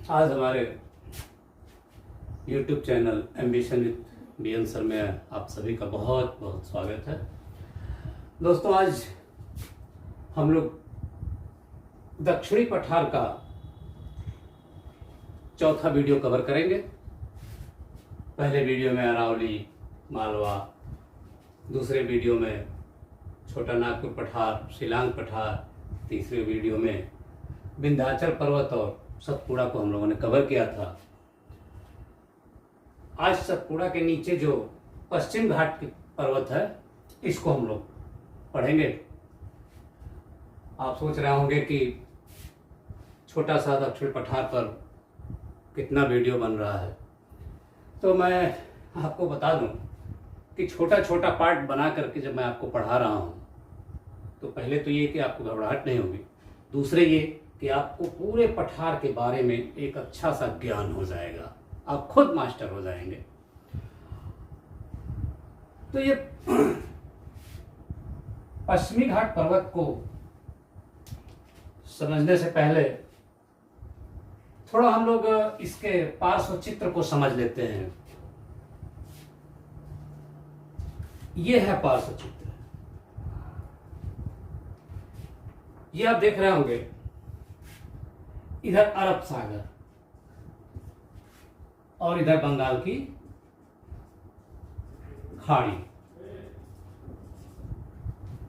आज हमारे YouTube channel ambition with BN sir में आप सभी का बहुत बहुत स्वागत है। दोस्तों, आज हम लोग दक्षिणी पठार का चौथा वीडियो कवर करेंगे। पहले वीडियो में अरावली, मालवा, दूसरे वीडियो में छोटा नागपुर पठार, शिलांग पठार, तीसरे वीडियो में विंध्याचल पर्वत और सतपुड़ा को हम लोगों ने कवर किया था। आज सतपुड़ा के नीचे जो पश्चिम घाट की पर्वत है, इसको हम लोग पढ़ेंगे। आप सोच रहे होंगे कि छोटा सा दक्षिण पठार पर कितना वीडियो बन रहा है, तो मैं आपको बता दूं कि छोटा छोटा पार्ट बना करके जब मैं आपको पढ़ा रहा हूं, तो पहले तो ये कि आपको घबराहट नहीं होगी, दूसरे ये कि आपको पूरे पठार के बारे में एक अच्छा सा ज्ञान हो जाएगा, आप खुद मास्टर हो जाएंगे। तो ये पश्चिमी घाट पर्वत को समझने से पहले थोड़ा हम लोग इसके पार्श्व चित्र को समझ लेते हैं। ये है पार्श्व चित्र। ये आप देख रहे होंगे, इधर अरब सागर और इधर बंगाल की खाड़ी,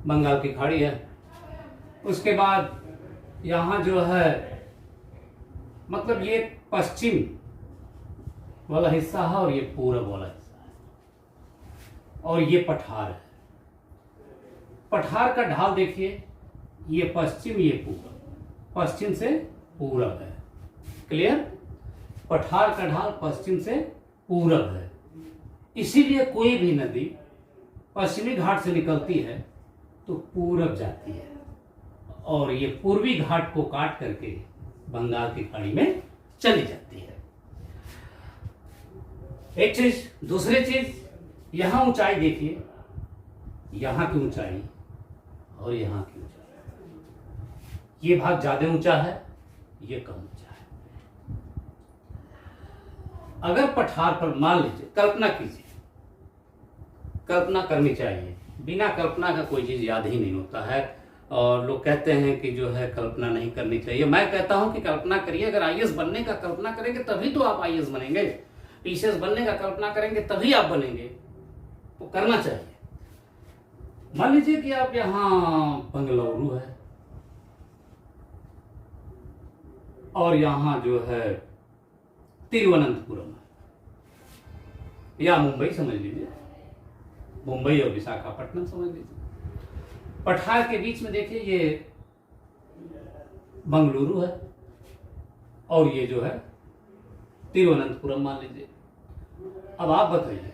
बंगाल की खाड़ी है। उसके बाद यहां जो है, मतलब ये पश्चिम वाला हिस्सा है और ये पूरब वाला हिस्सा है, और ये पठार है। पठार का ढाल देखिए, ये पश्चिम, ये पूरब, पश्चिम से पूरब है। क्लियर? पठार का ढाल पश्चिम से पूरब है। इसीलिए कोई भी नदी पश्चिमी घाट से निकलती है तो पूरब जाती है, और ये पूर्वी घाट को काट करके बंगाल की खाड़ी में चली जाती है। एक चीज। दूसरी चीज, यहां ऊंचाई देखिए, यहां की ऊंचाई और यहां की ऊंचाई, ये भाग ज्यादा ऊंचा है, ये कम ऊंचा है। अगर पठार पर, मान लीजिए, कल्पना कीजिए, कल्पना करनी चाहिए, बिना कल्पना का कोई चीज याद ही नहीं होता है। और लोग कहते हैं कि जो है कल्पना नहीं करनी चाहिए। मैं कहता हूं कि कल्पना करिए। अगर आईएएस बनने का कल्पना करेंगे तभी तो आप आईएएस बनेंगे, पीसीएस बनने का कल्पना करेंगे तभी आप बनेंगे, तो करना चाहिए। मान लीजिए कि आप यहां बंगलुरु है और यहां जो है तिरुवनंतपुरम है, या मुंबई समझ लीजिए, मुंबई और विशाखापट्टनम समझ लीजिए। पठार के बीच में देखिए, ये बंगलुरु है और ये जो है तिरुवनंतपुरम मान लीजिए। अब आप बताइए,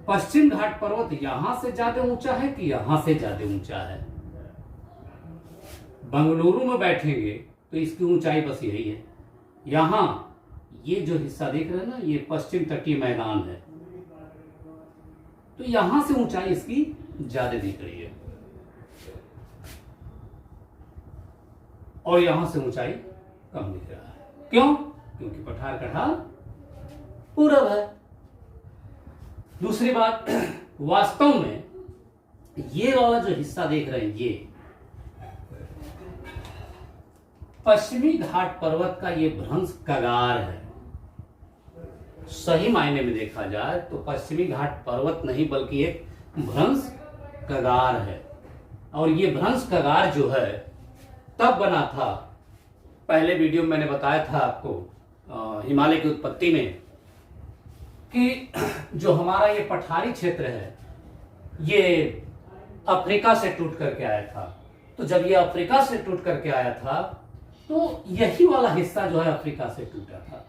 पश्चिम घाट पर्वत यहां से ज्यादा ऊंचा है कि यहां से ज्यादा ऊंचा है? बंगलुरु में बैठेंगे तो इसकी ऊंचाई बस यही है। यहां ये जो हिस्सा देख रहे हैं ना, ये पश्चिम तटीय मैदान है, तो यहां से ऊंचाई इसकी ज्यादा दिख रही है, और यहां से ऊंचाई कम दिख रहा है। क्यों? क्योंकि पठार का ढाल पूरब है। दूसरी बात, वास्तव में ये वाला जो हिस्सा देख रहे हैं, ये पश्चिमी घाट पर्वत का ये भ्रंश कगार है। सही मायने में देखा जाए तो पश्चिमी घाट पर्वत नहीं बल्कि एक भ्रंश कगार है। और ये भ्रंश कगार जो है तब बना था, पहले वीडियो में मैंने बताया था आपको हिमालय की उत्पत्ति में, कि जो हमारा ये पठारी क्षेत्र है, ये अफ्रीका से टूट करके आया था। तो जब ये अफ्रीका से टूट करके आया था, तो यही वाला हिस्सा जो है अफ्रीका से टूटा था।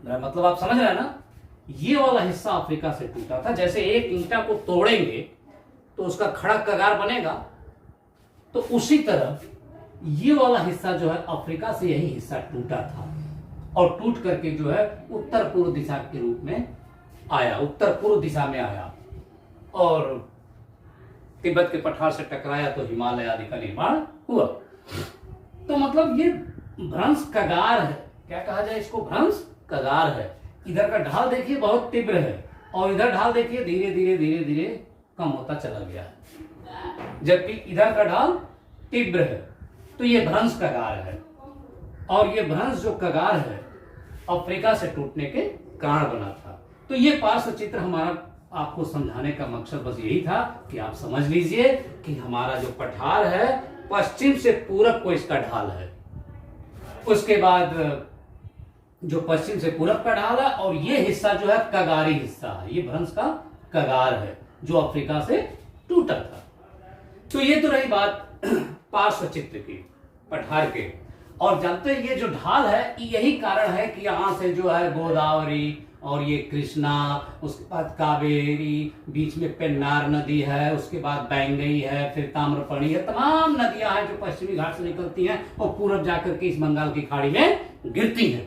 मतलब आप समझ रहे हैं ना, ये वाला हिस्सा अफ्रीका से टूटा था। जैसे एक ईंटा को तोड़ेंगे तो उसका खड़ा कगार बनेगा, तो उसी तरह ये वाला हिस्सा जो है अफ्रीका से यही हिस्सा टूटा था, और टूट करके जो है उत्तर पूर्व दिशा के रूप में आया, उत्तर पूर्व दिशा में आया, और तिब्बत के पठार से टकराया तो हिमालय आदि का निर्माण हुआ। तो मतलब ये भ्रंश कगार है। क्या कहा जाए इसको? भ्रंश कगार है। इधर का ढाल देखिए बहुत तीव्र है और इधर ढाल देखिए धीरे धीरे धीरे धीरे कम होता चला गया है, जबकि इधर का ढाल तीव्र है। तो ये भ्रंश कगार है और ये भ्रंश जो कगार है अफ्रीका से टूटने के कारण बना था। तो ये पार्श्व चित्र हमारा आपको समझाने का मकसद बस यही था कि आप समझ लीजिए कि हमारा जो पठार है पश्चिम से पूरब को इसका ढाल है। उसके बाद जो पश्चिम से पूरब का ढाल है और ये हिस्सा जो है कगारी हिस्सा है, ये भ्रंश का कगार है जो अफ्रीका से टूटा था। तो ये तो रही बात पार्श्व चित्र की, पठार के। और जानते हैं ये जो ढाल है यही कारण है कि यहां से जो है गोदावरी और ये कृष्णा, उसके बाद कावेरी, बीच में पेन्नार नदी है, उसके बाद बैंगई है, फिर ताम्रपर्णी है, तमाम नदियां हैं जो पश्चिमी घाट से निकलती हैं और पूरब जाकर के इस बंगाल की खाड़ी में गिरती हैं।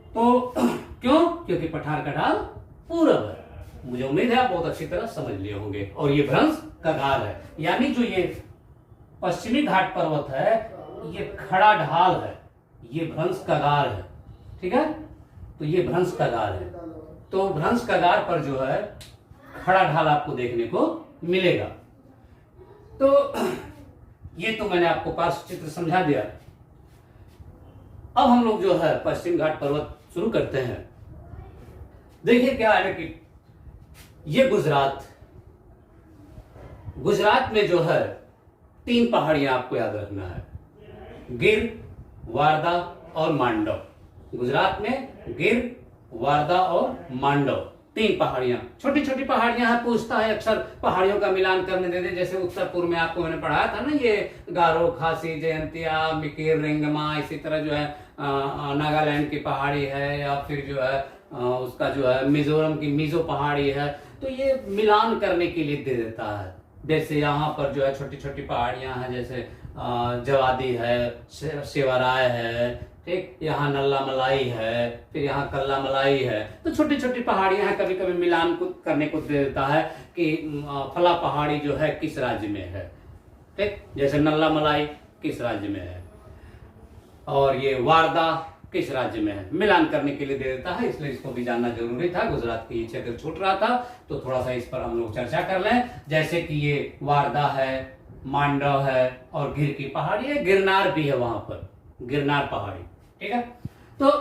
तो क्यों? क्योंकि पठार का ढाल पूरब है। मुझे उम्मीद है आप बहुत अच्छी तरह समझ लिए होंगे। और ये भ्रंश कगार है, यानी जो ये पश्चिमी घाट पर्वत है ये खड़ा ढाल है, ये भ्रंश कगार है। ठीक है, तो ये भ्रंश कगार है। तो भ्रंश कगार पर जो है खड़ा ढाल आपको देखने को मिलेगा। तो ये तो मैंने आपको पार्श्व चित्र समझा दिया। अब हम लोग जो है पश्चिम घाट पर्वत शुरू करते हैं। देखिए क्या है कि ये गुजरात में जो है 3 पहाड़ियां आपको याद रखना है, गिर, वारदा और मांडव। गुजरात में गिर, वारदा और मांडव 3 पहाड़ियां, छोटी छोटी पहाड़ियां हैं। पूछता है अक्सर पहाड़ियों का मिलान करने देते, जैसे उत्तर पूर्व में आपको मैंने पढ़ाया था ना, ये गारो, खासी, जयंतिया, मिकिर, रेंगमा, इसी तरह जो है नागालैंड की पहाड़ी है, या फिर जो है उसका जो है मिजोरम की मिजो पहाड़ी है। तो ये मिलान करने के लिए दे देता है। जैसे यहाँ पर जो है छोटी छोटी पहाड़ियां हैं, जैसे जवादी है, सेवाराय है, ठीक, यहाँ नल्ला मलाई है, फिर यहाँ कल्ला मलाई है। तो छोटी छोटी पहाड़ियां हैं, कभी कभी मिलान को करने को दे देता है कि फला पहाड़ी जो है किस राज्य में है। ठीक, जैसे नल्ला मलाई किस राज्य में है और ये वारदा किस राज्य में है, मिलान करने के लिए दे देता है। इसलिए इसको भी जानना जरूरी था। गुजरात की क्षेत्र छूट रहा था तो थोड़ा सा इस पर हम लोग चर्चा कर लें। जैसे कि ये वारदा है, मांडव है और गिर की पहाड़ी है, गिरनार भी है वहां पर, गिरनार पहाड़ी। ठीक है, तो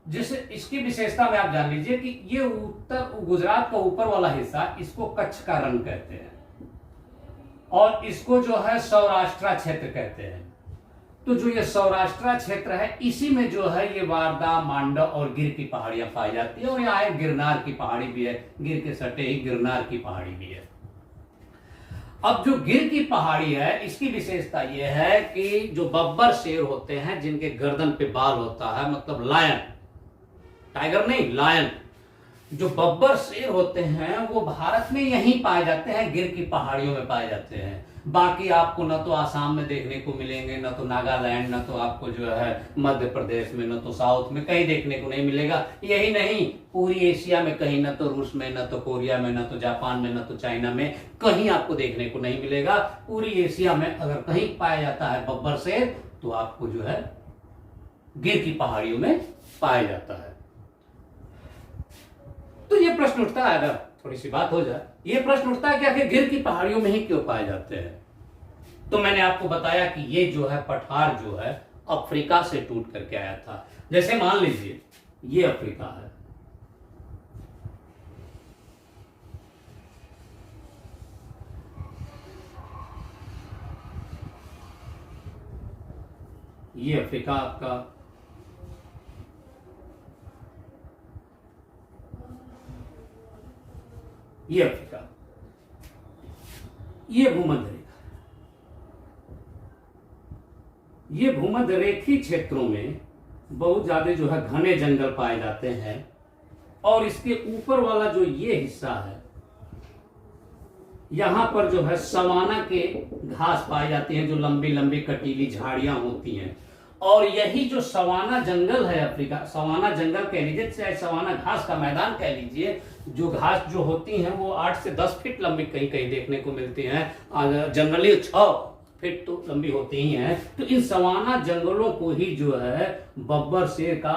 जिस इसकी विशेषता में आप जान लीजिए कि ये उत्तर गुजरात का ऊपर वाला हिस्सा, इसको कच्छ का रण कहते हैं और इसको जो है सौराष्ट्र क्षेत्र कहते हैं। तो जो ये सौराष्ट्र क्षेत्र है इसी में जो है ये वारदा, मांडव और गिर की पहाड़ियां पाई जाती है। और यहाँ गिरनार की पहाड़ी भी है, गिर के सटे ही गिरनार की पहाड़ी भी है। अब जो गिर की पहाड़ी है इसकी विशेषता यह है कि जो बब्बर शेर होते हैं जिनके गर्दन पे बाल होता है, मतलब लायन, टाइगर नहीं, लायन, जो बब्बर शेर होते हैं वो भारत में यहीं पाए जाते हैं, गिर की पहाड़ियों में पाए जाते हैं। बाकी आपको न तो आसाम में देखने को मिलेंगे, न तो नागालैंड, न तो आपको जो है मध्य प्रदेश में, न तो साउथ में कहीं देखने को नहीं मिलेगा। यही नहीं, पूरी एशिया में कहीं, न तो रूस में, न तो कोरिया में, न तो जापान में, न तो चाइना में, कहीं आपको देखने को नहीं मिलेगा। पूरी एशिया में अगर कहीं पाया जाता है बब्बर शेर तो आपको जो है गिर की पहाड़ियों में पाया जाता है। तो ये प्रश्न उठता है, अगर थोड़ी सी बात हो जाए, ये प्रश्न उठता है कि आखिर गिर की पहाड़ियों में ही क्यों पाए जाते हैं। तो मैंने आपको बताया कि ये जो है पठार जो है अफ्रीका से टूट करके आया था। जैसे मान लीजिए ये अफ्रीका है, ये अफ्रीका आपका, ये अफ्रीका, ये भूमध्य रेखा, ये भूमध्य रेखी क्षेत्रों में बहुत ज्यादा जो है घने जंगल पाए जाते हैं। और इसके ऊपर वाला जो ये हिस्सा है यहां पर जो है सवाना के घास पाए जाती हैं, जो लंबी लंबी कटीली झाड़ियां होती हैं। और यही जो सवाना जंगल है अफ्रीका, सवाना जंगल कह लीजिए चाहे सवाना घास का मैदान कह लीजिए, जो घास जो होती हैं वो 8 से 10 फीट लंबी कहीं कहीं देखने को मिलती हैं। जंगली 6 फीट तो लंबी होती ही हैं। तो इन सवाना जंगलों को ही जो है बब्बर शेर का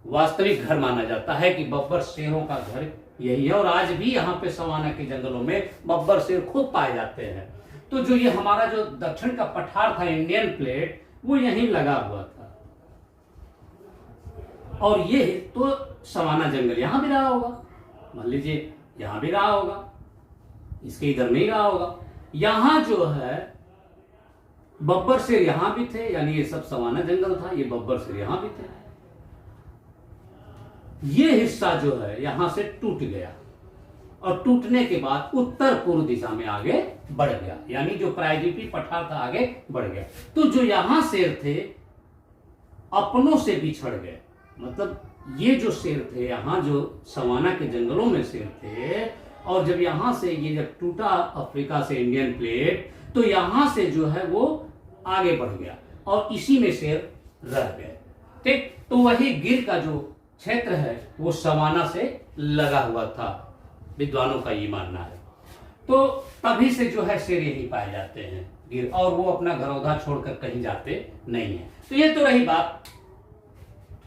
वास्तविक घर माना जाता है कि बब्बर शेरों का घर यही है। और आज भी यहाँ पे सवाना के जंगलों में बब्बर शेर खूब पाए जाते हैं। तो जो ये हमारा जो दक्षिण का पठार था, इंडियन प्लेट, वो यहीं लगा हुआ था। और ये तो सवाना जंगल यहां भी रहा होगा, मान लीजिए यहां भी रहा होगा, इसके इधर नहीं रहा होगा। यहां जो है बब्बर शेर यहां भी थे, यानी ये सब सवाना जंगल था, ये बब्बर शेर यहां भी थे। ये हिस्सा जो है यहां से टूट गया और टूटने के बाद उत्तर पूर्व दिशा में आगे बढ़ गया, यानी जो प्रायद्वीपीय पठार था आगे बढ़ गया। तो जो यहां शेर थे अपनों से बिछड़ गए, मतलब ये जो शेर थे यहां जो सवाना के जंगलों में शेर थे, और जब यहां से ये जब टूटा अफ्रीका से इंडियन प्लेट, तो यहां से जो है वो आगे बढ़ गया और इसी में शेर रह गए। ठीक, तो वही गिर का जो क्षेत्र है वो सवाना से लगा हुआ था, विद्वानों का ये मानना है। तो तभी से जो है शेर यही पाए जाते हैं गिर, और वो अपना घरौंधा छोड़कर कहीं जाते नहीं है। तो ये तो रही बात,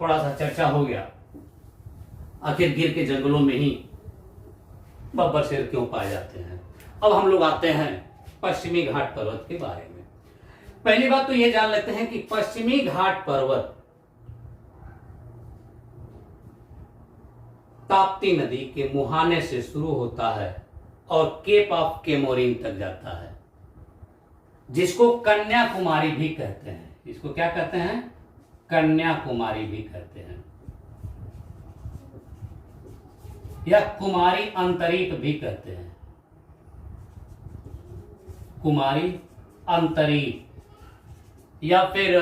थोड़ा सा चर्चा हो गया आखिर गिर के जंगलों में ही बब्बर शेर क्यों पाए जाते हैं। अब हम लोग आते हैं पश्चिमी घाट पर्वत के बारे में। पहली बात तो ये जान लेते हैं कि पश्चिमी घाट पर्वत ताप्ती नदी के मुहाने से शुरू होता है और केप ऑफ केमोरिन तक जाता है, जिसको कन्याकुमारी भी कहते हैं। इसको क्या कहते हैं? कन्याकुमारी भी कहते हैं, या कुमारी अंतरीप भी कहते हैं। कुमारी अंतरीप या फिर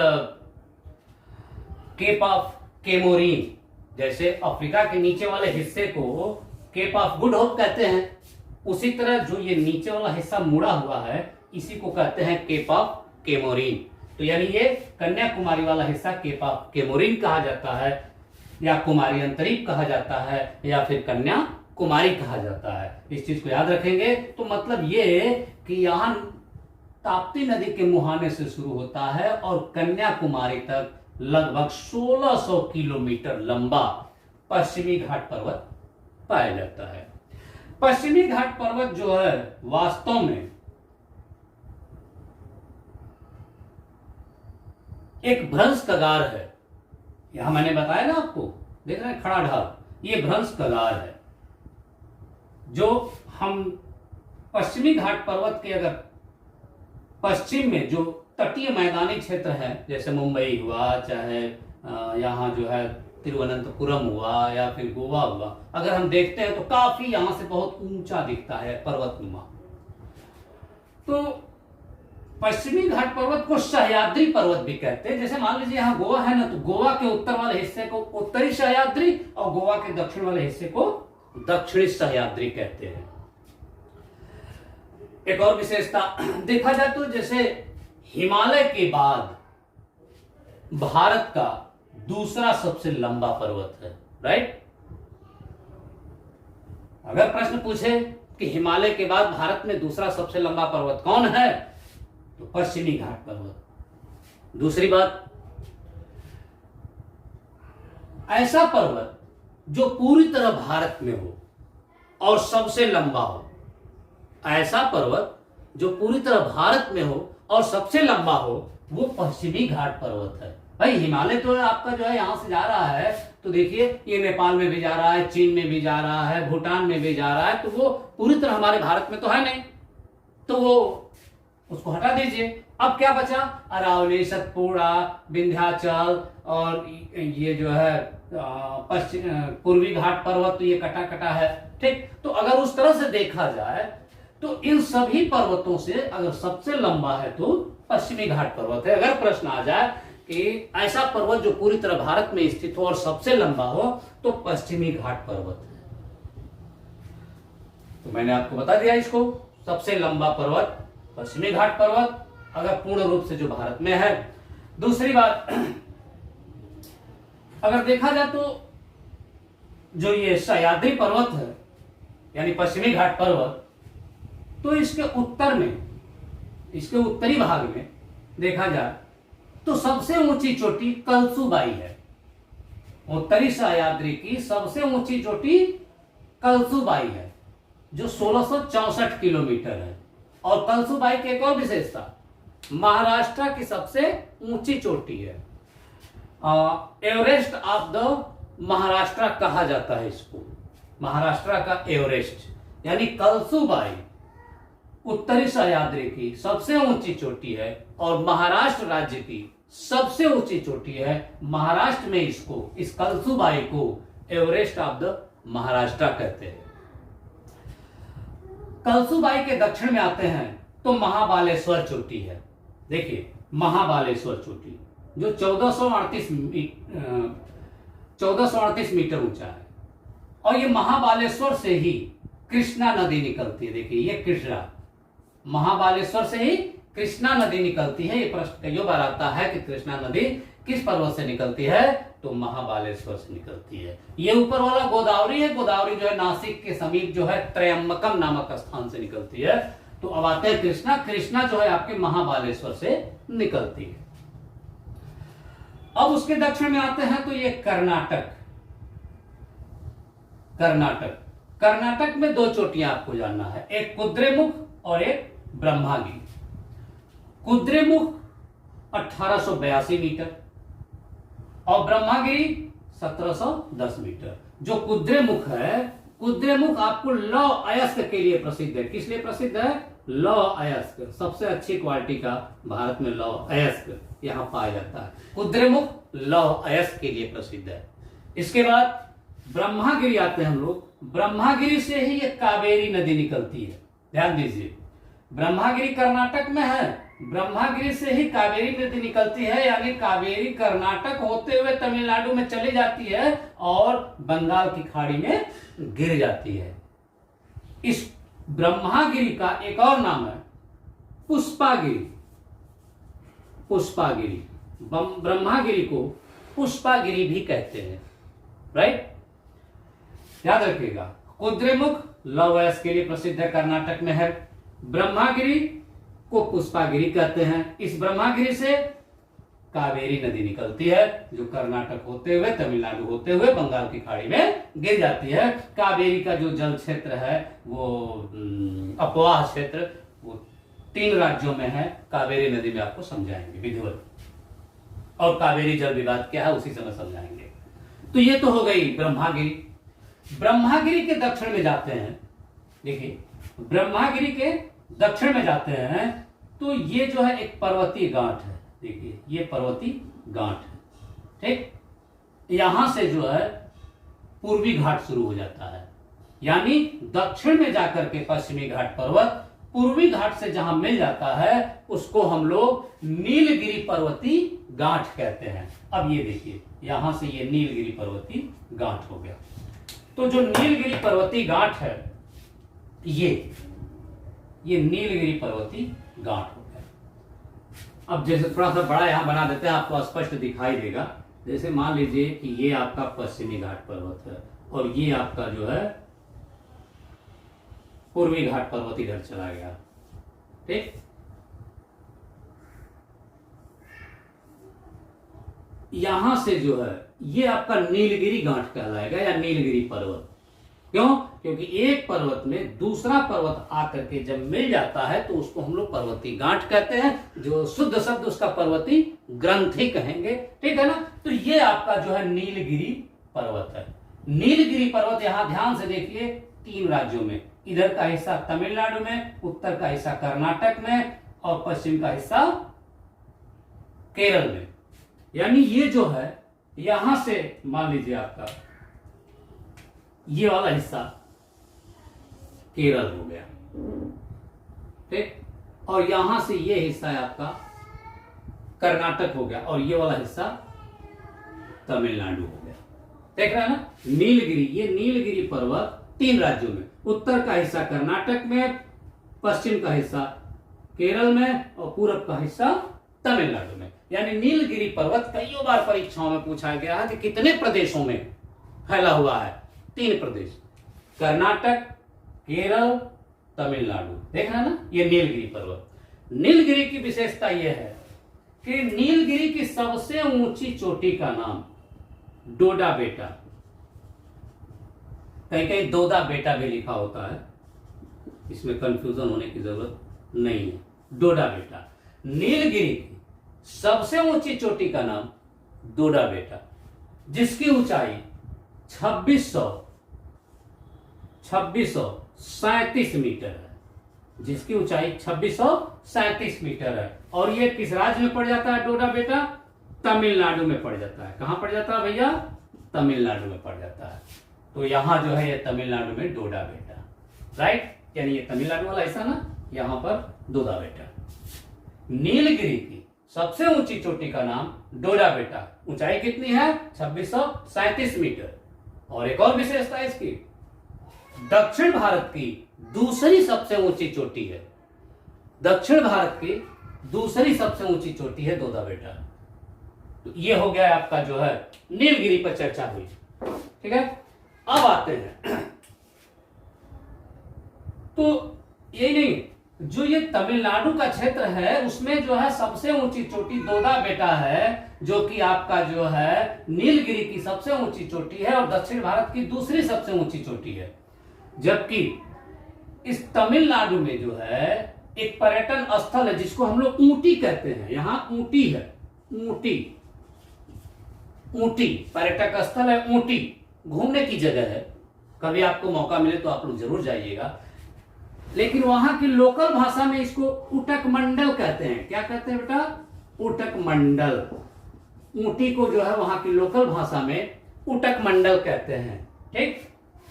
केप ऑफ केमोरिन, जैसे अफ्रीका के नीचे वाले हिस्से को केप ऑफ गुड होप कहते हैं, उसी तरह जो ये नीचे वाला हिस्सा मुड़ा हुआ है इसी को कहते हैं केप ऑफ केमोरिन। तो यानी ये कन्याकुमारी वाला हिस्सा केप ऑफ केमोरिन कहा जाता है, या कुमारी अंतरीप कहा जाता है, या फिर कन्याकुमारी कहा जाता है। इस चीज को याद रखेंगे। तो मतलब ये कि यहां ताप्ती नदी के मुहाने से शुरू होता है और कन्याकुमारी तक लगभग 1600 किलोमीटर लंबा पश्चिमी घाट पर्वत पाया जाता है। पश्चिमी घाट पर्वत जो है वास्तव में एक भ्रंश कगार है। यहां मैंने बताया ना आपको, देख रहे हैं खड़ा ढाल, ये भ्रंश कगार है जो हम पश्चिमी घाट पर्वत के अगर पश्चिम में जो तटीय मैदानी क्षेत्र है, जैसे मुंबई हुआ, चाहे यहाँ जो है तिरुवनंतपुरम हुआ या फिर गोवा हुआ, अगर हम देखते हैं तो काफी यहां से बहुत ऊंचा दिखता है पर्वतनुमा। तो पश्चिमी घाट पर्वत को सह्याद्री पर्वत भी कहते हैं। जैसे मान लीजिए यहाँ गोवा है ना, तो गोवा के उत्तर वाले हिस्से को उत्तरी सह्याद्री और गोवा के दक्षिण वाले हिस्से को दक्षिणी सह्याद्री कहते हैं। एक और विशेषता देखा जाए तो जैसे हिमालय के बाद भारत का दूसरा सबसे लंबा पर्वत है, राइट। अगर प्रश्न पूछे कि हिमालय के बाद भारत में दूसरा सबसे लंबा पर्वत कौन है, तो पश्चिमी घाट पर्वत। दूसरी बात, ऐसा पर्वत जो पूरी तरह भारत में हो और सबसे लंबा हो, ऐसा पर्वत जो पूरी तरह भारत में हो और सबसे लंबा हो, वो पश्चिमी घाट पर्वत है। भाई हिमालय तो आपका जो है यहां से जा रहा है, तो देखिए ये नेपाल में भी जा रहा है, चीन में भी जा रहा है, भूटान में भी जा रहा है, तो वो पूरी तरह हमारे भारत में तो है नहीं, तो वो उसको हटा दीजिए। अब क्या बचा? अरावली, सतपुड़ा, विंध्याचल और ये जो है पूर्वी घाट पर्वत, तो ये कटा कटा है, ठीक। तो अगर उस तरह से देखा जाए तो इन सभी पर्वतों से अगर सबसे लंबा है तो पश्चिमी घाट पर्वत है। अगर प्रश्न आ जाए कि ऐसा पर्वत जो पूरी तरह भारत में स्थित हो और सबसे लंबा हो, तो पश्चिमी घाट पर्वत है। तो मैंने आपको बता दिया इसको, सबसे लंबा पर्वत पश्चिमी घाट पर्वत, अगर पूर्ण रूप से जो भारत में है। दूसरी बात, अगर देखा जाए तो जो ये सह्याद्री पर्वत है यानी पश्चिमी घाट पर्वत, तो इसके उत्तर में इसके उत्तरी भाग में देखा जाए तो सबसे ऊंची चोटी कलसुबाई है। उत्तरी सह्याद्री की सबसे ऊंची चोटी कलसुबाई है जो 1664 किलोमीटर है। और कलसुबाई की एक और विशेषता, महाराष्ट्र की सबसे ऊंची चोटी है। एवरेस्ट ऑफ द महाराष्ट्र कहा जाता है इसको, महाराष्ट्र का एवरेस्ट। यानी कलसुबाई उत्तरी सह्याद्री की सबसे ऊंची चोटी है और महाराष्ट्र राज्य की सबसे ऊंची चोटी है। महाराष्ट्र में इसको, इस कलसुबाई को एवरेस्ट ऑफ द महाराष्ट्र कहते हैं। कलसुबाई के दक्षिण में आते हैं तो महाबालेश्वर चोटी है। देखिए महाबालेश्वर चोटी जो 1438 मीटर ऊंचा है। और ये महाबालेश्वर से ही कृष्णा नदी निकलती है। देखिए ये कृष्णा, महाबालेश्वर से ही कृष्णा नदी निकलती है। ये प्रश्न कई बार आता है कि कृष्णा नदी किस पर्वत से निकलती है, तो महाबालेश्वर से निकलती है। ये ऊपर वाला गोदावरी है, गोदावरी जो है नासिक के समीप जो है त्रयंबकम नामक स्थान से निकलती है। तो अब आते हैं कृष्णा, कृष्णा जो है आपके महाबालेश्वर से निकलती है। अब उसके दक्षिण में आते हैं तो ये कर्नाटक। कर्नाटक, कर्नाटक में दो चोटियां आपको जानना है, एक कुद्रेमुख और एक ब्रह्मागिरी। कुद्रेमुख 1882 मीटर और ब्रह्मागिरी 1710 मीटर। जो कुद्रेमुख है, कुद्रेमुख आपको लौह अयस्क के लिए प्रसिद्ध है। किस लिए प्रसिद्ध है? लौह अयस्क, सबसे अच्छी क्वालिटी का भारत में लौह अयस्क यहां पाया जाता है। कुद्रेमुख लौह अयस्क के लिए प्रसिद्ध है। इसके बाद ब्रह्मागिरी आते हैं हम लोग। ब्रह्मागिरी से ही ये कावेरी नदी निकलती है, ध्यान दीजिए। ब्रह्मागिरी कर्नाटक में है, ब्रह्मागिरी से ही कावेरी नदी निकलती है। यानी कावेरी कर्नाटक होते हुए तमिलनाडु में चली जाती है और बंगाल की खाड़ी में गिर जाती है। इस ब्रह्मागिरी का एक और नाम है पुष्पागिरी। पुष्पागिरी, ब्रह्मागिरी को पुष्पागिरी भी कहते हैं, राइट, याद रखिएगा। कुद्रेमुख लौह अयस्क के लिए प्रसिद्ध है, कर्नाटक में है। ब्रह्मागिरी को पुष्पागिरी कहते हैं। इस ब्रह्मागिरी से कावेरी नदी निकलती है जो कर्नाटक होते हुए तमिलनाडु होते हुए बंगाल की खाड़ी में गिर जाती है। कावेरी का जो जल क्षेत्र है वो अपवाह क्षेत्र, वो 3 राज्यों में है। कावेरी नदी में आपको समझाएंगे विधिवत, और कावेरी जल विवाद क्या है उसी समय समझाएंगे। तो ये तो हो गई ब्रह्मागिरी। ब्रह्मागिरी के दक्षिण में जाते हैं, देखिए ब्रह्मागिरी के दक्षिण में जाते हैं तो ये जो है एक पर्वतीय गांठ है। देखिए ये पर्वतीय गांठ है, ठीक। यहां से जो है पूर्वी घाट शुरू हो जाता है। यानी दक्षिण में जाकर के पश्चिमी घाट पर्वत पूर्वी घाट से जहां मिल जाता है उसको हम लोग नीलगिरी पर्वतीय गांठ कहते हैं। अब ये देखिए यहां से ये नीलगिरी पर्वतीय गांठ हो गया। तो जो नीलगिरी पर्वतीय गांठ है ये नीलगिरी पर्वतीय गांठ हो गया। अब जैसे थोड़ा सा बड़ा यहां बना देते हैं, आपको स्पष्ट दिखाई देगा। जैसे मान लीजिए कि ये आपका पश्चिमी घाट पर्वत है और ये आपका जो है पूर्वी घाट पर्वत इधर चला गया, ठीक। यहां से जो है ये आपका नीलगिरी गांठ कहलाएगा या नीलगिरी पर्वत। क्यों? क्योंकि एक पर्वत में दूसरा पर्वत आकर के जब मिल जाता है तो उसको हम लोग पर्वतीय गांठ कहते हैं। जो शुद्ध शब्द उसका पर्वतीय ग्रंथि कहेंगे, ठीक है ना। तो ये आपका जो है नीलगिरी पर्वत है। नीलगिरी पर्वत यहां ध्यान से देखिए 3 राज्यों में, इधर का हिस्सा तमिलनाडु में, उत्तर का हिस्सा कर्नाटक में और पश्चिम का हिस्सा केरल में। यानी ये जो है यहां से मान लीजिए आपका ये वाला हिस्सा केरल हो गया, ठीक। और यहां से ये हिस्सा है आपका कर्नाटक हो गया और ये वाला हिस्सा तमिलनाडु हो गया। देख रहे हैं ना, नीलगिरी, ये नीलगिरी पर्वत 3 राज्यों में, उत्तर का हिस्सा कर्नाटक में, पश्चिम का हिस्सा केरल में और पूरब का हिस्सा तमिलनाडु में। यानी नीलगिरी पर्वत कई बार परीक्षाओं में पूछा गया है कि कितने प्रदेशों में फैला हुआ है। 3 प्रदेश, कर्नाटक, केरल, तमिलनाडु। देख रहे हैं ना, ये नीलगिरी पर्वत। नीलगिरी की विशेषता यह है कि नीलगिरी की सबसे ऊंची चोटी का नाम डोडा बेटा, कहीं कहीं दोदा बेटा भी लिखा होता है, इसमें कंफ्यूजन होने की जरूरत नहीं है। डोडा बेटा, नीलगिरी की सबसे ऊंची चोटी का नाम डोडा बेटा, जिसकी ऊंचाई 2637 मीटर है, जिसकी ऊंचाई 2637 मीटर है। और ये किस राज्य में पड़ जाता है डोडा बेटा? तमिलनाडु में पड़ जाता है। कहां पड़ जाता है भैया? तमिलनाडु में पड़ जाता है। तो यहां जो है ये तमिलनाडु में डोडा बेटा, राइट, यानी ये तमिलनाडु वाला ऐसा ना, यहां पर डोडा बेटा। नीलगिरी की सबसे ऊंची चोटी का नाम डोडा बेटा, ऊंचाई कितनी है? 2637 मीटर। और एक और विशेषता है इसकी, दक्षिण भारत की दूसरी सबसे ऊंची चोटी है। दक्षिण भारत की दूसरी सबसे ऊंची चोटी है डोडा बेटा। तो ये हो गया आपका जो है नीलगिरी पर चर्चा हुई, ठीक है। अब आते हैं तो यही नहीं, जो ये तमिलनाडु का क्षेत्र है उसमें जो है सबसे ऊंची चोटी डोडा बेटा है, जो कि आपका जो है नीलगिरी की सबसे ऊंची चोटी है और दक्षिण भारत की दूसरी सबसे ऊंची चोटी है। जबकि इस तमिलनाडु में जो है एक पर्यटन स्थल है जिसको हम लोग ऊटी कहते हैं। यहां ऊटी है, ऊटी, ऊटी पर्यटक स्थल है, ऊटी घूमने की जगह है। कभी आपको मौका मिले तो आप लोग जरूर जाइएगा। लेकिन वहां की लोकल भाषा में इसको उटक मंडल कहते हैं। क्या कहते हैं बेटा? उटक मंडल। ऊटी को जो है वहां की लोकल भाषा में उटक मंडल कहते हैं, ठीक।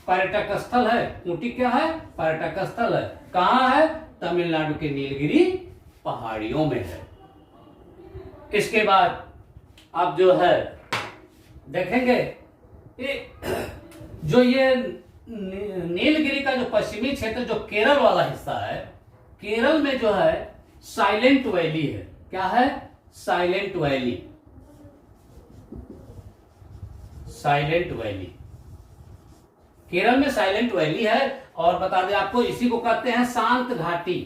पर्यटक स्थल है, ऊटी क्या है? पर्यटक स्थल है। कहां है? तमिलनाडु के नीलगिरी पहाड़ियों में है। इसके बाद आप जो है देखेंगे जो ये नीलगिरी का जो पश्चिमी क्षेत्र, जो केरल वाला हिस्सा है, केरल में जो है साइलेंट वैली है। क्या है? Silent valley, silent valley. Kerala में साइलेंट वैली है। और बता दें आपको, इसी को कहते हैं शांत घाटी।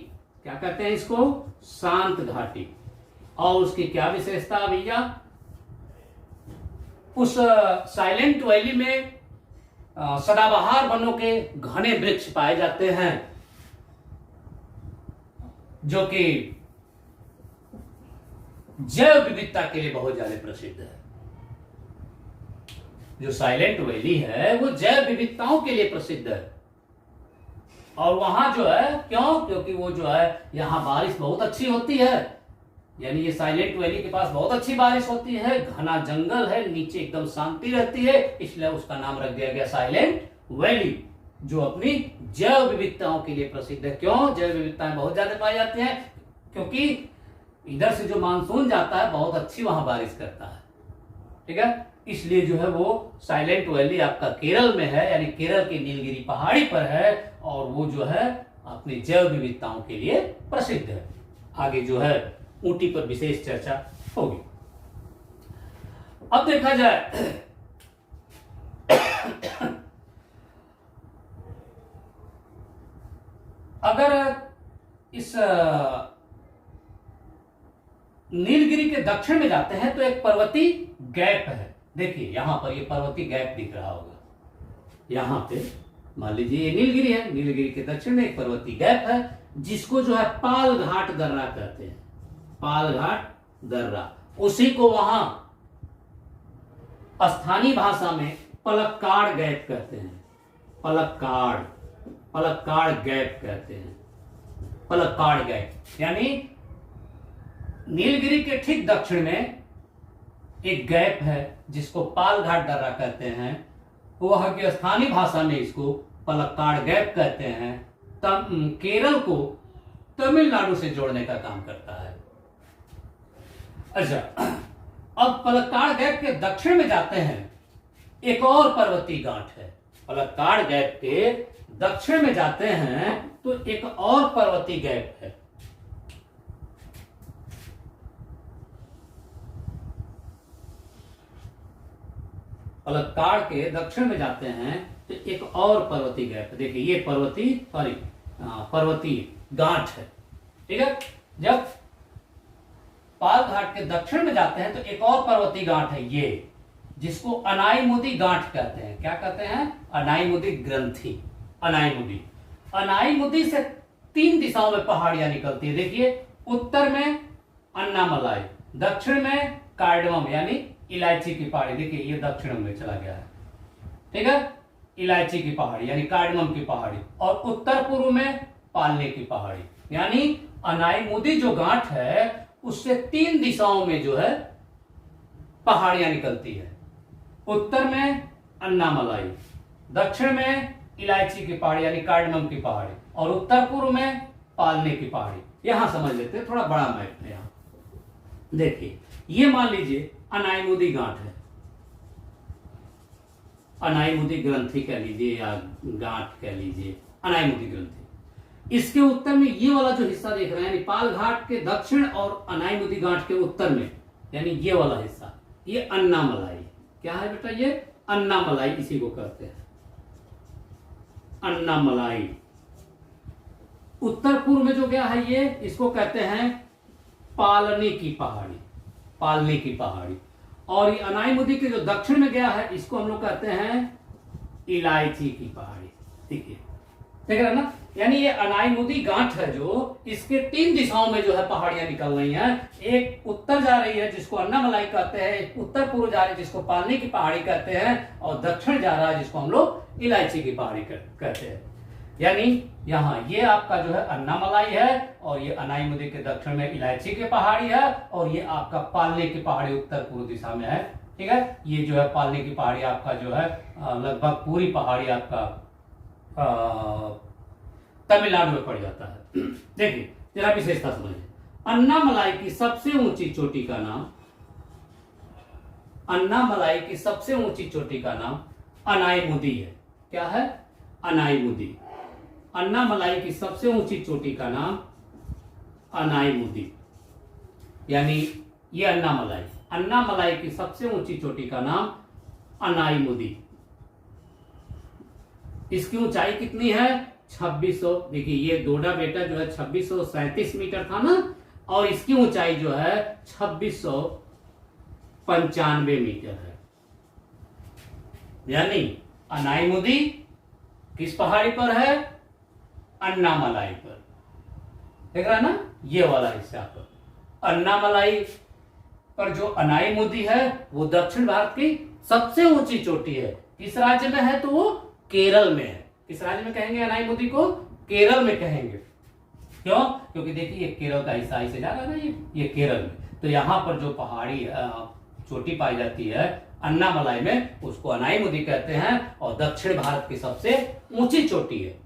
क्या कहते हैं इसको? शांत घाटी। और उसकी क्या विशेषता भैया? उस साइलेंट वैली में सदाबहार वनों के घने वृक्ष पाए जाते हैं, जो कि जैव विविधता के लिए बहुत ज्यादा प्रसिद्ध है। जो साइलेंट वैली है वो जैव विविधताओं के लिए प्रसिद्ध है। और वहां जो है, क्यों? क्योंकि वो जो है यहां बारिश बहुत अच्छी होती है, यानी ये साइलेंट वैली के पास बहुत अच्छी बारिश होती है, घना जंगल है, नीचे एकदम शांति रहती है, इसलिए उसका नाम रख दिया गया साइलेंट वैली, जो अपनी जैव विविधताओं के लिए प्रसिद्ध है। क्यों जैव विविधताएं बहुत ज्यादा पाई जाती हैं? क्योंकि इधर से जो मानसून जाता है बहुत अच्छी वहां बारिश करता है, ठीक है। इसलिए जो है वो साइलेंट वैली आपका केरल में है, यानी केरल की नीलगिरी पहाड़ी पर है, और वो जो है अपनी जैव विविधताओं के लिए प्रसिद्ध है। आगे जो है ऊटी पर विशेष चर्चा होगी। अब देखा जाए अगर इस नीलगिरी के दक्षिण में जाते हैं तो एक पर्वतीय गैप है। देखिए यहां पर ये पर्वतीय गैप दिख रहा होगा, यहां पे मान लीजिए ये नीलगिरी है, नीलगिरी के दक्षिण में एक पर्वतीय गैप है जिसको जो है पाल घाट दर्रा कहते हैं। पाल घाट दर्रा, उसी को वहां स्थानीय भाषा में पलक्काड़ गैप कहते हैं। पलक्काड़, पलक्काड़ गैप कहते हैं। पलक्काड़ गैप यानी नीलगिरी के ठीक दक्षिण में एक गैप है जिसको पाल घाट दर्रा कहते हैं। वह की स्थानीय भाषा में इसको पलक्काड़ गैप कहते हैं। केरल को तमिलनाडु से जोड़ने का काम करता है। अच्छा, अब पलक्काड़ गैप के दक्षिण में जाते हैं, एक और पर्वतीय गांठ है। पलक्काड़ गैप के दक्षिण में जाते हैं तो एक और पर्वतीय गैप है। पलक्काड़ के दक्षिण में जाते हैं तो एक और पर्वतीय गैप। देखिए ये पर्वतीय गांठ है, ठीक है। जब पाल घाट के दक्षिण में जाते हैं तो एक और पर्वतीय गांठ है ये, जिसको अनाईमुदी गांठ कहते हैं। क्या कहते हैं? अनाईमुदी ग्रंथि। अनाईमुदी से 3 दिशाओं में पहाड़ियां निकलती है। देखिए, उत्तर में अन्नामलाई, दक्षिण में कार्डमम यानी इलायची की पहाड़ी। देखिए ये दक्षिण में चला गया है, ठीक है, इलायची की पहाड़ी यानी कार्डमम की पहाड़ी, और उत्तर पूर्व में पालने की पहाड़ी। यानी अनाईमुदी जो गांठ है उससे 3 दिशाओं में जो है पहाड़ियां निकलती है। उत्तर में अन्नामलाई, दक्षिण में इलायची की पहाड़ी यानी कार्डमम की पहाड़ी, और उत्तर पूर्व में पालने की पहाड़ी। यहां समझ लेते हैं, थोड़ा बड़ा मैप है यहां। देखिए ये मान लीजिए अनाईमुदी गांठ है, अनाईमुदी ग्रंथि कह लीजिए या गांठ कह लीजिए, अनाईमुदी ग्रंथि। इसके उत्तर में ये वाला जो हिस्सा देख रहे हैं यानी पाल घाट के दक्षिण और अनाईमुदी गांठ के उत्तर में यानी ये वाला हिस्सा, ये अन्नामलाई। क्या है बेटा? ये अन्नामलाई, इसी को कहते हैं अन्नामलाई। उत्तर पूर्व में जो गया है ये, इसको कहते हैं पालने की पहाड़ी, पालने की पहाड़ी। और ये अनाईमुदी के जो दक्षिण में गया है इसको हम लोग कहते हैं इलायची की पहाड़ी। देखिए देख रहे ना, यानी ये अनाईमुदी गांठ है जो, इसके 3 दिशाओं में जो है पहाड़ियां निकल रही हैं। एक उत्तर जा रही है जिसको अन्नामलाई कहते हैं, एक उत्तर पूर्व जा रही है जिसको पालने की पहाड़ी कहते हैं, और दक्षिण जा रहा है जिसको हम लोग इलायची की पहाड़ी कहते हैं। यानी यहाँ ये आपका जो है अन्नामलाई है, और ये अनाईमुदी के दक्षिण में इलायची की पहाड़ी है, और ये आपका पालने की पहाड़ी उत्तर पूर्व दिशा में है। ठीक है, ये जो है पालने की पहाड़ी आपका जो है लगभग पूरी पहाड़ी आपका तमिलनाडु में पड़ जाता है। देखिए जरा विशेषता समझिए, अन्नामलाई की सबसे ऊंची चोटी का नाम, अन्नामलाई की सबसे ऊंची चोटी का नाम अनाईमुदी है। क्या है? अनाईमुदी। अन्नामलाई की सबसे ऊंची चोटी का नाम अनाईमुदी, यानी ये अन्नामलाई, अन्नामलाई की सबसे ऊंची चोटी का नाम अनाईमुदी। इसकी ऊंचाई कितनी है? 2600। देखिए ये डोडा बेटा जो है 2637 मीटर था ना, और इसकी ऊंचाई जो है 2695 मीटर है। यानी अनाईमुदी किस पहाड़ी पर है? अन्नामलाई पर। देख रहा है ना, ये वाला हिस्सा पर अन्नामलाई पर जो अनाईमुदी है वो दक्षिण भारत की सबसे ऊंची चोटी है। किस राज्य में है? तो वो केरल में है। किस राज्य में कहेंगे अनाईमुदी को? केरल में कहेंगे। क्यों? क्योंकि देखिए ये केरल का हिस्सा ऐसे जा रहा है ना, ये केरल में। तो यहां पर जो पहाड़ी चोटी पाई जाती है अन्नामलाई में, उसको अनाईमुदी कहते हैं, और दक्षिण भारत की सबसे ऊंची चोटी है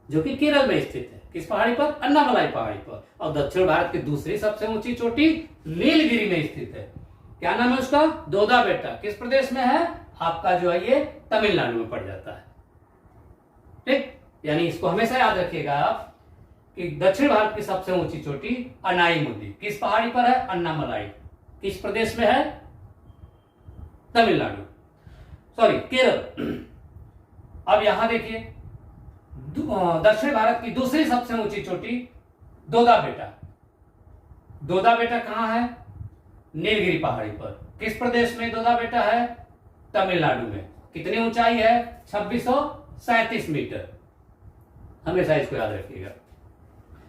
जो कि केरल में स्थित है। किस पहाड़ी पर? अन्नामलाई पहाड़ी पर। और दक्षिण भारत की दूसरी सबसे ऊंची चोटी नीलगिरी में स्थित है। क्या नाम है उसका? दोदा बेटा। किस प्रदेश में है? आपका जो है ये तमिलनाडु में पड़ जाता है। ठीक, यानी इसको हमेशा याद रखिएगा आप कि दक्षिण भारत की सबसे ऊंची चोटी अनाईमुदी किस पहाड़ी पर है? अन्नामलाई। किस प्रदेश में है? तमिलनाडु, सॉरी केरल। अब यहां देखिए दक्षिण भारत की दूसरी सबसे ऊंची चोटी दोदा बेटा। दोदा बेटा कहां है? नीलगिरी पहाड़ी पर। किस प्रदेश में दोदा बेटा है? तमिलनाडु में। कितनी ऊंचाई है? 2637 मीटर। हमेशा इसको याद रखिएगा।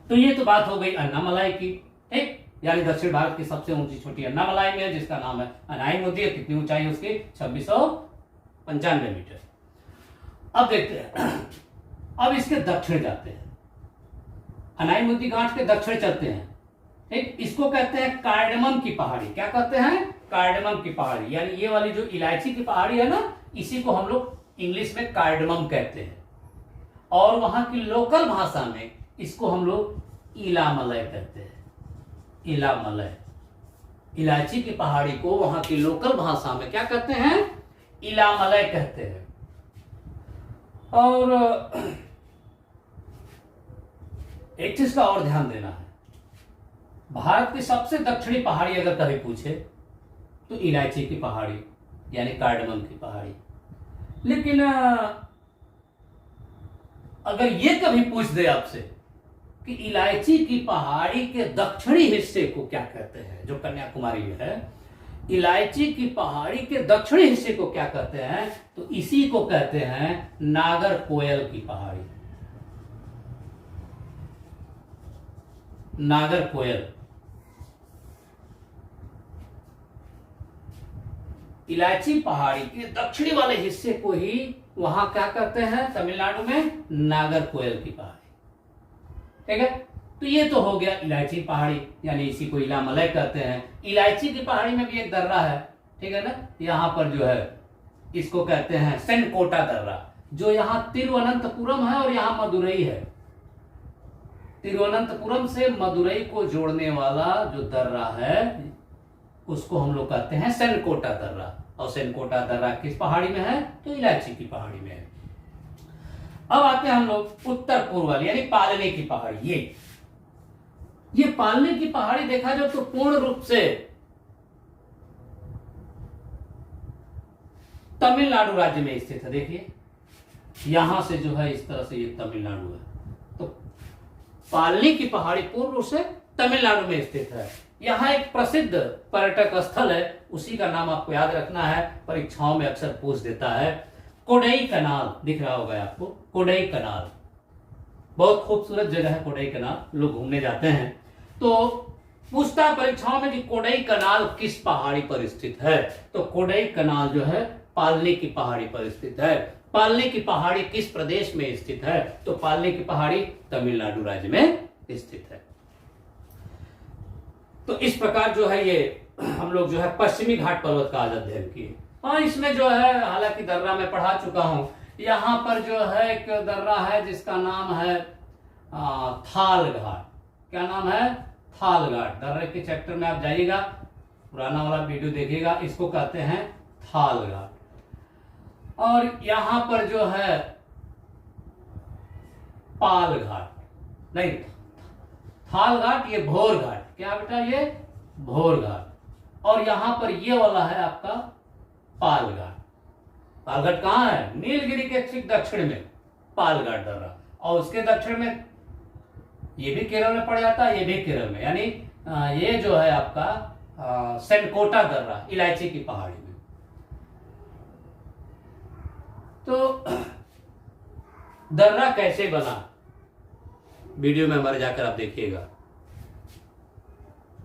तो ये तो बात हो गई अन्नामलाई की। ठीक, यानी दक्षिण भारत की सबसे ऊंची चोटी अन्नामलाई में है जिसका नाम है अनाईमुदी। कितनी ऊंचाई है उसकी? 2695 मीटर। अब देखते हैं, अब इसके दक्षिण जाते हैं, अनाईमुदी गांठ के दक्षिण चलते हैं। ठीक, इसको कहते हैं कार्डमम की पहाड़ी। क्या कहते हैं? कार्डमम की पहाड़ी। यानी ये वाली जो इलायची की पहाड़ी है ना, इसी को हम लोग इंग्लिश में कार्डमम कहते हैं, और वहां की लोकल भाषा में इसको हम लोग इलामलय कहते हैं। इलामलय, इलायची की पहाड़ी को वहां की लोकल भाषा में क्या कहते हैं? इलामलय कहते हैं। और एक चीज का और ध्यान देना है, भारत की सबसे दक्षिणी पहाड़ी अगर कभी पूछे तो इलायची की पहाड़ी यानी कार्डमम की पहाड़ी। लेकिन अगर ये कभी पूछ दे आपसे कि इलायची की पहाड़ी के दक्षिणी हिस्से को क्या कहते हैं, जो कन्याकुमारी में है, इलायची की पहाड़ी के दक्षिणी हिस्से को क्या कहते हैं, तो इसी को कहते हैं नागरकोयल की पहाड़ी। नागरकोयल, इलायची पहाड़ी के दक्षिणी वाले हिस्से को ही वहां क्या कहते हैं तमिलनाडु में, नागरकोयल की पहाड़ी। ठीक है, तो ये तो हो गया इलायची पहाड़ी, यानी इसी को इलामलय कहते हैं। इलायची की पहाड़ी में भी एक दर्रा है, ठीक है ना, यहाँ पर जो है इसको कहते हैं सेनकोटा दर्रा, जो यहाँ तिरुवनंतपुरम है और यहाँ मदुरई है। तिरुवनंतपुरम से मदुरई को जोड़ने वाला जो दर्रा है उसको हम लोग कहते हैं सेनकोटा दर्रा। और सेनकोटा दर्रा किस पहाड़ी में है, तो इलायची की पहाड़ी में है। अब आते हैं हम लोग उत्तर पूर्व वाली, यानी पालने की पहाड़ी। ये पालने की पहाड़ी देखा जाए तो पूर्ण रूप से तमिलनाडु राज्य में स्थित है। देखिए यहां से जो है इस तरह से ये तमिलनाडु है, तो पालने की पहाड़ी पूर्ण रूप से तमिलनाडु में स्थित है। यहाँ एक प्रसिद्ध पर्यटक स्थल है, उसी का नाम आपको याद रखना है, परीक्षाओं में अक्सर पूछ देता है। कोडई कनाल दिख रहा होगा आपको, कोडई कनाल बहुत खूबसूरत जगह है। कोडई कनाल लोग घूमने जाते हैं, तो पूछता है परीक्षाओं में कि कोडई कनाल किस पहाड़ी पर स्थित है, तो कोडई कनाल जो है पालने की पहाड़ी पर स्थित है। पालने की पहाड़ी किस प्रदेश में स्थित है, तो पालने की पहाड़ी तमिलनाडु राज्य में स्थित है। तो इस प्रकार जो है ये हम लोग जो है पश्चिमी घाट पर्वत का आज अध्ययन किए। हाँ, इसमें जो है हालांकि दर्रा में पढ़ा चुका हूं, यहाँ पर जो है एक दर्रा है जिसका नाम है थाल घाट। क्या नाम है, थाल घाट। दर्रे के चैप्टर में आप जाइएगा, पुराना वाला वीडियो देखिएगा, इसको कहते हैं थाल घाट। और यहाँ पर जो है पाल घाट, नहीं थाल घाट, ये भोर घाट। क्या बेटा, ये भोर घाट। और यहां पर ये वाला है आपका पाल घाट। पाल घाट कहां है, नीलगिरी के ठीक दक्षिण में पाल घाट दर्रा, और उसके दक्षिण में ये भी केरल में पड़ जाता है, ये भी केरल में, यानी ये जो है आपका सेनकोटा दर्रा इलायची की पहाड़ी में। तो दर्रा कैसे बना, वीडियो में हमारे जाकर आप देखिएगा।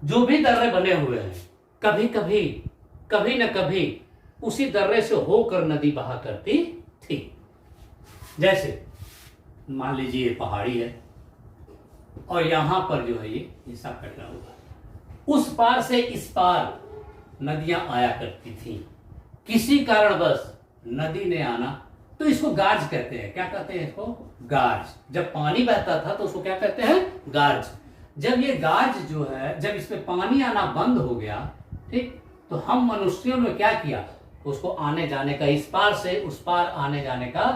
जो भी दर्रे बने हुए हैं, कभी कभी कभी न कभी उसी दर्रे से होकर नदी बहा करती थी। जैसे मान लीजिए ये पहाड़ी है और यहां पर जो है ये हिस्सा कटा हुआ, उस पार से इस पार नदियां आया करती थी। किसी कारणवश नदी ने आना, तो इसको गार्ज कहते हैं। क्या कहते हैं इसको, गार्ज। जब पानी बहता था तो उसको क्या कहते हैं, गार्ज। जब ये गार्ज जो है, जब इसमें पानी आना बंद हो गया, ठीक, तो हम मनुष्यों ने क्या किया, उसको आने जाने का, इस पार से उस पार आने जाने का,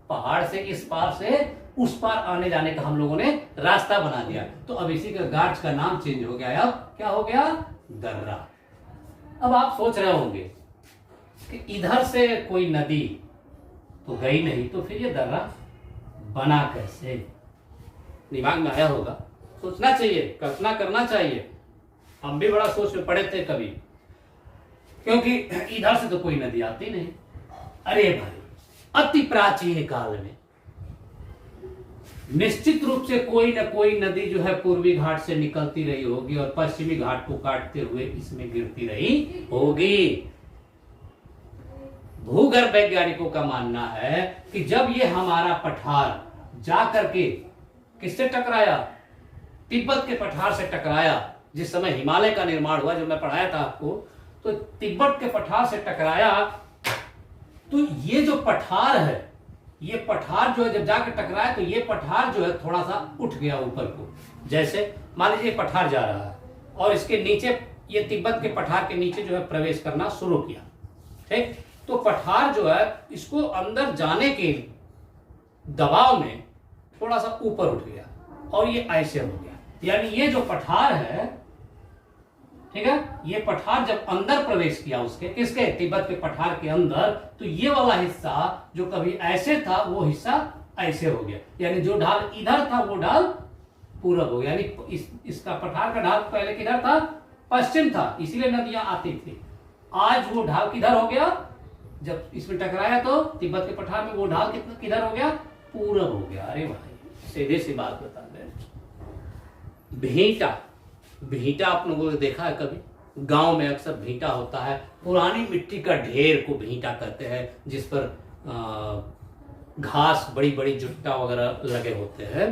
पहाड़ से इस पार से उस पार आने जाने का हम लोगों ने रास्ता बना दिया। तो अब इसी का गार्ज का नाम चेंज हो गया। अब क्या हो गया, दर्रा। अब आप सोच रहे होंगे कि इधर से कोई नदी तो गई नहीं, तो फिर ये दर्रा बना कैसे, दिमाग में आया होगा। सोचना चाहिए, कल्पना करना चाहिए। हम भी बड़ा सोच में पड़े थे कभी, क्योंकि इधर से तो कोई नदी आती नहीं। अरे भाई, अति प्राचीन काल में निश्चित रूप से कोई न कोई नदी जो है पूर्वी घाट से निकलती रही होगी और पश्चिमी घाट को काटते हुए इसमें गिरती रही होगी। भूगर्भ वैज्ञानिकों का मानना है कि जब ये हमारा पठार जा करके किससे टकराया, तिब्बत के पठार से टकराया, जिस समय हिमालय का निर्माण हुआ, जो मैं पढ़ाया था आपको, तो तिब्बत के पठार से टकराया, तो ये जो पठार है, ये पठार जो है जब जाकर टकराया, तो ये पठार जो है थोड़ा सा उठ गया ऊपर को। जैसे मान लीजिए पठार जा रहा है और इसके नीचे ये तिब्बत के पठार के नीचे जो है प्रवेश करना शुरू किया, ठीक, तो पठार जो है इसको अंदर जाने के दबाव में थोड़ा सा ऊपर उठ गया और ये ऐसे हो गया। यानी ये जो पठार है, ठीक है, ये पठार जब अंदर प्रवेश किया उसके, किसके, तिब्बत के पठार के अंदर, तो ये वाला हिस्सा जो कभी ऐसे था वो हिस्सा ऐसे हो गया। यानी जो ढाल इधर था वो ढाल पूरब हो गया, यानी इसका पठार का ढाल पहले किधर था? पश्चिम था, इसीलिए नदियां आती थी। आज वो ढाल किधर हो गया? जब इसमें टकराया तो तिब्बत के पठार में वो ढाल किधर हो गया? पूरब हो गया। अरे भाई सीधे सी बात बता दे। भीटा, भीटा आप लोगों ने देखा है कभी? गांव में अक्सर भीटा होता है, पुरानी मिट्टी का ढेर को भीटा कहते हैं, जिस पर घास, बड़ी बड़ी जुट्टा वगैरह लगे होते हैं।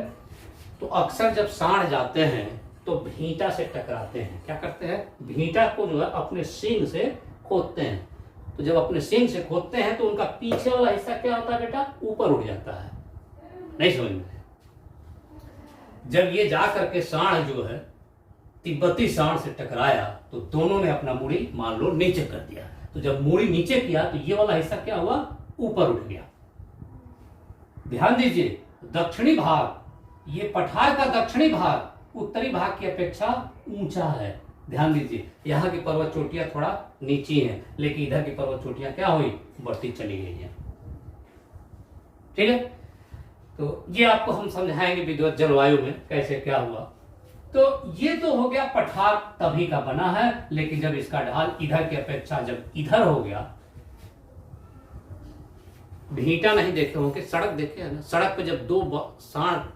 तो अक्सर जब सांड जाते हैं तो भीटा से टकराते हैं। क्या करते हैं? भीटा को जो है अपने सींग से खोदते हैं। तो जब अपने सींग से खोदते हैं तो उनका पीछे वाला हिस्सा क्या होता है बेटा? ऊपर उठ जाता है। नहीं समझ में? जब ये जा करके सांड जो है तिब्बती सांड से टकराया तो दोनों ने अपना मुड़ी मान लो नीचे कर दिया। तो जब मुड़ी नीचे किया तो ये वाला हिस्सा क्या हुआ? ऊपर उठ गया। ध्यान दीजिए, दक्षिणी भाग, ये पठार का दक्षिणी भाग उत्तरी भाग की अपेक्षा ऊंचा है। ध्यान दीजिए, यहाँ की पर्वत चोटियां थोड़ा नीची हैं, लेकिन इधर की पर्वत चोटियां क्या हुई? बढ़ती चली गई हैं। ठीक है, तो ये आपको हम समझाएंगे विद्वत जलवायु में कैसे क्या हुआ। तो ये तो हो गया पठार तभी का बना है, लेकिन जब इसका ढाल इधर की अपेक्षा जब इधर हो गया, भीटा नहीं देखे होंगे, सड़क देखे है ना? सड़क पे जब दो सांड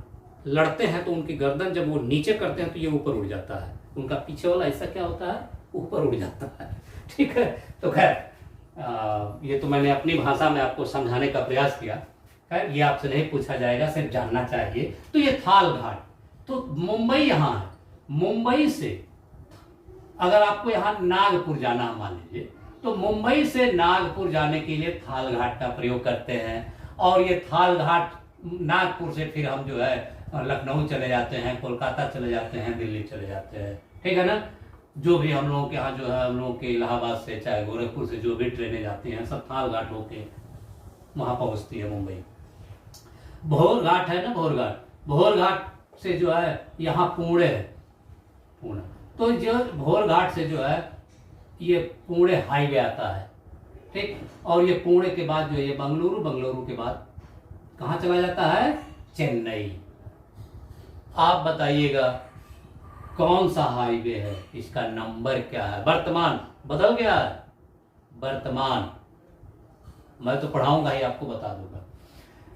लड़ते हैं तो उनकी गर्दन जब वो नीचे करते हैं तो ये ऊपर उड़ जाता है, उनका पीछे वाला हिस्सा क्या होता है? ऊपर उड़ जाता है। ठीक है, तो खैर ये तो मैंने अपनी भाषा में आपको समझाने का प्रयास किया। खैर ये आपसे नहीं पूछा जाएगा, सिर्फ जानना चाहिए। तो ये थाल घाट, तो मुंबई यहाँ है। मुंबई से अगर आपको यहाँ नागपुर जाना मान लीजिए, तो मुंबई से नागपुर जाने के लिए थाल घाट का प्रयोग करते हैं। और ये थाल घाट नागपुर से फिर हम जो है लखनऊ चले जाते हैं, कोलकाता चले जाते हैं, दिल्ली चले जाते हैं। ठीक है ना? जो भी हम लोगों के यहाँ जो है, हम लोगों के इलाहाबाद से चाहे गोरखपुर से जो भी ट्रेनें जाती हैं सब थाल घाट होके वहां पहुंचती है मुंबई। भोर घाट है ना, भोर घाट, भोर घाट से जो है यहाँ पुणे है, पुणे। तो जो भोर घाट से जो है ये पुणे हाईवे आता है। ठीक, और ये पुणे के बाद जो है ये बंगलुरु, बंगलुरु के बाद कहाँ चला जाता है? चेन्नई। आप बताइएगा कौन सा हाईवे है, इसका नंबर क्या है? वर्तमान बदल गया है, वर्तमान मैं तो पढ़ाऊंगा ही, आपको बता दूंगा।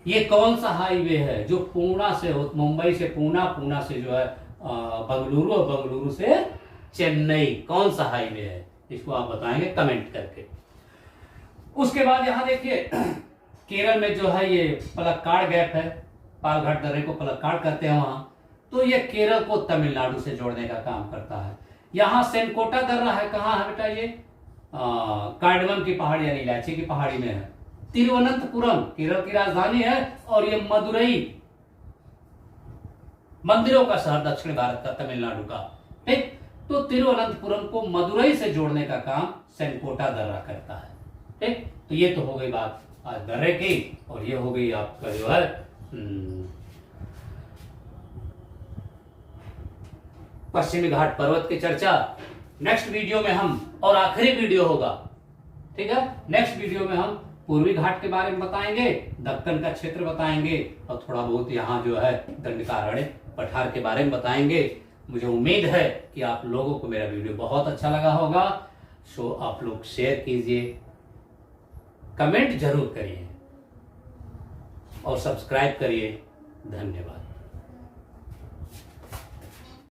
ये कौन सा हाईवे है जो पूना से मुंबई से पूना, पूना से जो है बंगलुरु, और बंगलुरु से चेन्नई, कौन सा हाईवे है? इसको आप बताएंगे कमेंट करके। उसके बाद यहां देखिए केरल में जो है ये पलक्काड़ गैप है, पालघाट दर्रे को पलक्काड़ कहते हैं वहां। तो ये केरल को तमिलनाडु से जोड़ने का काम करता है। यहाँ सेनकोटा दर्रा है, कहाँ है बेटा? ये कार्डमम की पहाड़ी यानी इलायची की पहाड़ी में है। तिरुवनंतपुरम केरल की राजधानी है, और ये मदुरई मंदिरों का शहर, दक्षिण भारत का, तमिलनाडु का। ठीक, तो तिरुवनंतपुरम को मदुरई से जोड़ने का काम सेनकोटा दर्रा करता है। ठीक, तो ये तो हो गई बात आज दर्रे की, और ये हो गई आपका जो है पश्चिमी घाट पर्वत की चर्चा। नेक्स्ट वीडियो में हम, और आखिरी वीडियो होगा, ठीक है, नेक्स्ट वीडियो में हम पूर्वी घाट के बारे में बताएंगे, दक्कन का क्षेत्र बताएंगे, और थोड़ा बहुत यहाँ जो है दंडकारण्य पठार के बारे में बताएंगे। मुझे उम्मीद है कि आप लोगों को मेरा वीडियो बहुत अच्छा लगा होगा। सो आप लोग शेयर कीजिए, कमेंट जरूर करिए और सब्सक्राइब करिए। धन्यवाद।